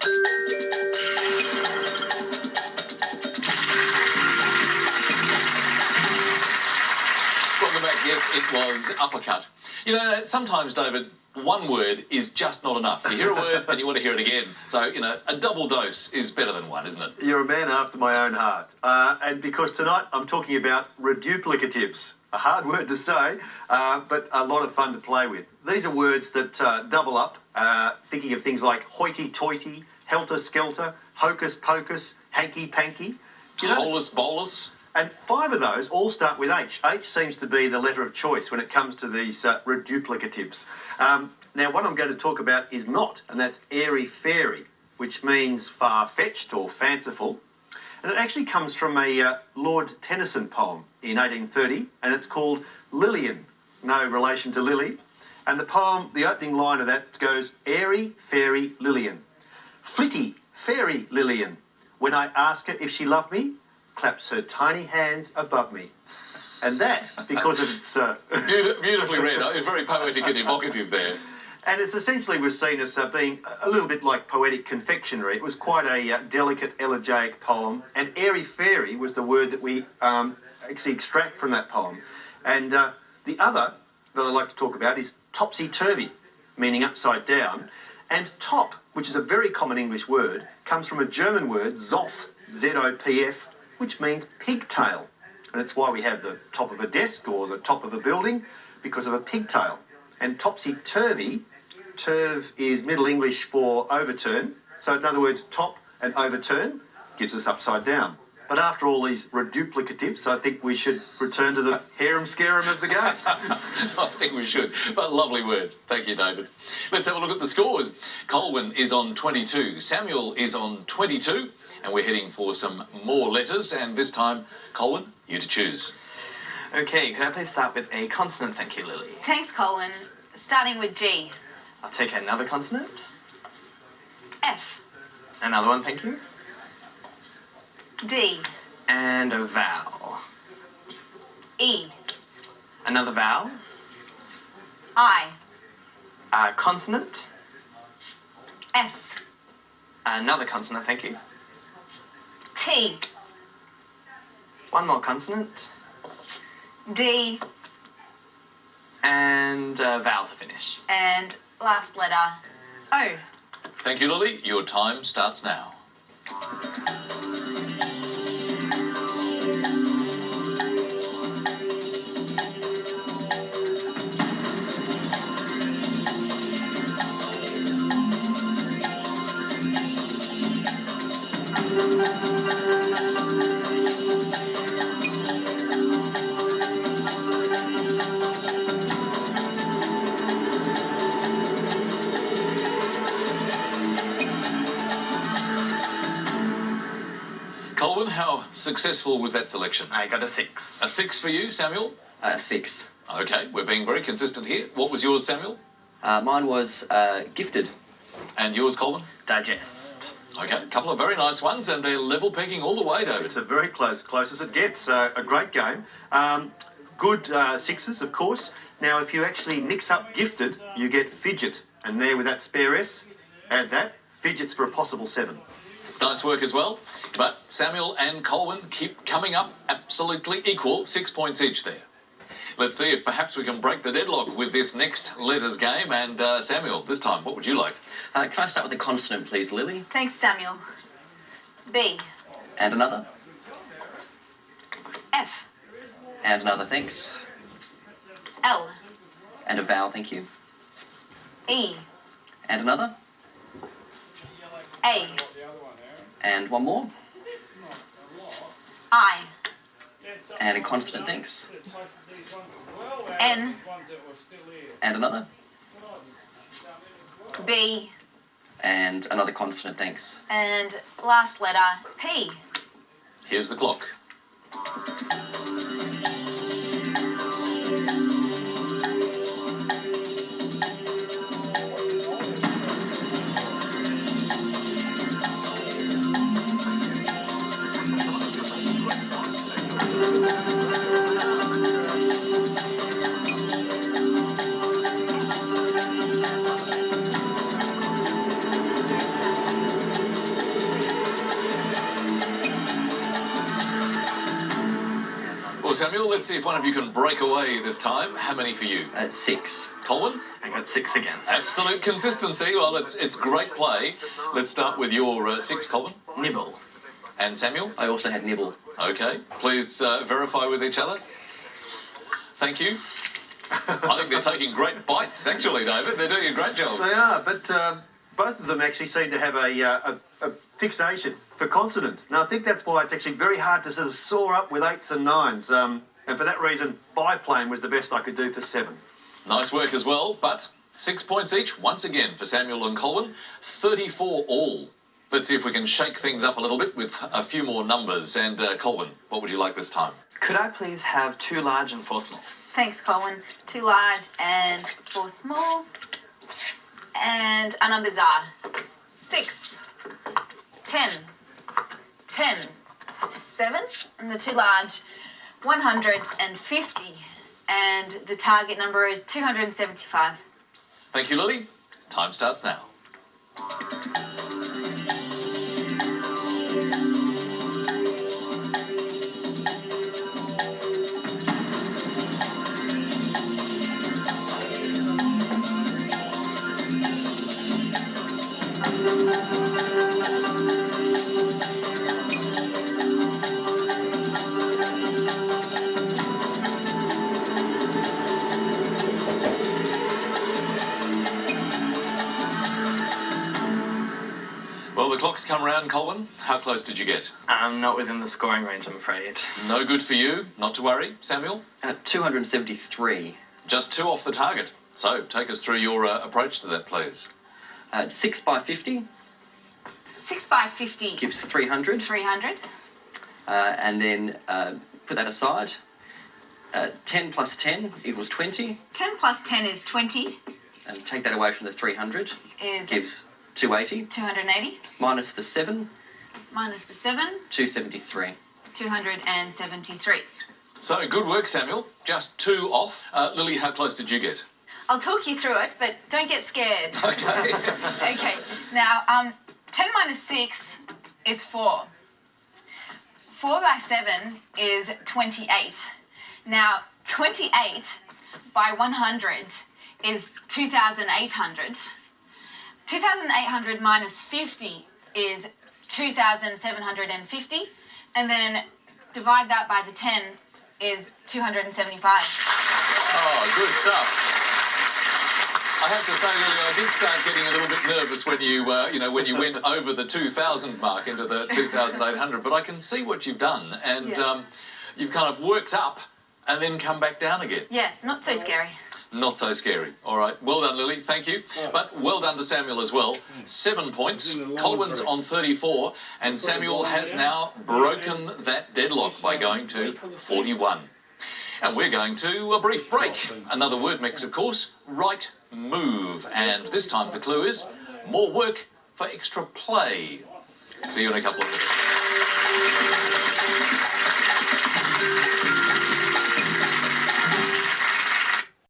Welcome back. Yes, it was uppercut. You know, sometimes, David, one word is just not enough. You hear a word and you want to hear it again. So, you know, a double dose is better than one, isn't it? You're a man after my own heart. And because tonight I'm talking about reduplicatives. A hard word to say, but a lot of fun to play with. These are words that double up, thinking of things like hoity-toity, helter-skelter, hocus-pocus, hanky-panky. Holus bolus. And 5 of those all start with H. H seems to be the letter of choice when it comes to these reduplicatives. Now, what I'm going to talk about is not, and that's airy-fairy, which means far-fetched or fanciful. And it actually comes from a Lord Tennyson poem in 1830, and it's called Lillian, no relation to Lily. And the poem, the opening line of that goes, airy, fairy Lillian. Flitty, fairy Lillian, when I ask her if she loved me, claps her tiny hands above me. And that, because of its... Beautifully read. Very poetic and evocative there. And it's essentially was seen as being a little bit like poetic confectionery. It was quite a delicate, elegiac poem. And airy-fairy was the word that we actually extract from that poem. And the other that I like to talk about is topsy-turvy, meaning upside down. And top, which is a very common English word, comes from a German word, Zopf, Z-O-P-F, which means pigtail. And it's why we have the top of a desk or the top of a building, because of a pigtail. And topsy-turvy, turv is Middle English for overturn. So in other words, top and overturn gives us upside down. But after all these reduplicatives, I think we should return to the harum-scarum of the game. I think we should. But lovely words. Thank you, David. Let's have a look at the scores. Colwyn is on 22. Samuel is on 22. And we're heading for some more letters. And this time, Colwyn, you to choose. Okay, could I please start with a consonant, thank you, Lily? Thanks, Colwyn. Starting with G. I'll take another consonant. F. Another one, thank you. D. And a vowel. E. Another vowel. I. A consonant. S. Another consonant, thank you. T. One more consonant. D. And a vowel to finish. And last letter, O. Thank you, Lily. Your time starts now. Colwyn, how successful was that selection? I got a 6. A 6 for you, Samuel? 6. Okay, we're being very consistent here. What was yours, Samuel? Mine was gifted. And yours, Colwyn? Digest. Okay, a couple of very nice ones, and they're level pegging all the way, David. It's a very close as it gets. A great game. Good 6s, of course. Now, if you actually mix up gifted, you get fidget. And there with that spare S, add that. Fidgets for a possible 7. Nice work as well. But Samuel and Colwyn keep coming up absolutely equal, 6 points each there. Let's see if perhaps we can break the deadlock with this next letters game. And Samuel, this time, what would you like? Can I start with a consonant, please, Lily? Thanks, Samuel. B. And another? F. And another, thanks. L. And a vowel, thank you. E. And another? A. And one more? I. And a consonant, thanks. N. And another? B. And another consonant, thanks. And last letter, P. Here's the clock. Samuel. Let's see if one of you can break away this time. How many for you? 6. Colwyn? I got 6 again. Absolute consistency. Well, it's great play. Let's start with your 6, Colwyn. Nibble. And Samuel? I also had nibble. Okay. Please verify with each other. Thank you. I think they're taking great bites, actually, David. They're doing a great job. They are, but both of them actually seem to have a fixation for consonants. Now, I think that's why it's actually very hard to sort of soar up with 8s and 9s. And for that reason, biplane was the best I could do for 7. Nice work as well, but 6 points each, once again, for Samuel and Colwyn. 34 all. Let's see if we can shake things up a little bit with a few more numbers. And Colwyn, what would you like this time? Could I please have 2 large and 4 small? Thanks, Colwyn. 2 large and 4 small. And our numbers are 6, 10, 10, 7, and the 2 large, 150. And the target number is 275. Thank you, Lily. Time starts now. Well, the clock's come round, Colwyn. How close did you get? I'm not within the scoring range, I'm afraid. No good for you. Not to worry. Samuel? 273. Just 2 off the target. So, take us through your approach to that, please. 6 by 50 6 by 50. gives 300. 300. And then put that aside. 10 plus 10 equals 20. 10 plus 10 is 20. And take that away from the 300. Is Gives 280. 280. Minus the 7, Minus the 7, 273. 273. So, good work, Samuel. Just 2 off. Lily, how close did you get? I'll talk you through it, but don't get scared. Okay. Okay, now 10 minus 6 is 4. 4 by 7 is 28. Now 28 by 100 is 2,800. 2,800 minus 50 is 2,750. And then divide that by the 10 is 275. Oh, good stuff. I have to say, Lily, I did start getting a little bit nervous when you, when you went over the 2,000 mark into the 2,800. But I can see what you've done, and you've kind of worked up and then come back down again. Yeah, not so scary. Not so scary. All right. Well done, Lily. Thank you. But well done to Samuel as well. 7 points. Colwyn's on 34, and Samuel has now broken that deadlock by going to 41. And we're going to a brief break. Another word mix, of course. Right move. And this time the clue is more work for extra play. See you in a couple of minutes.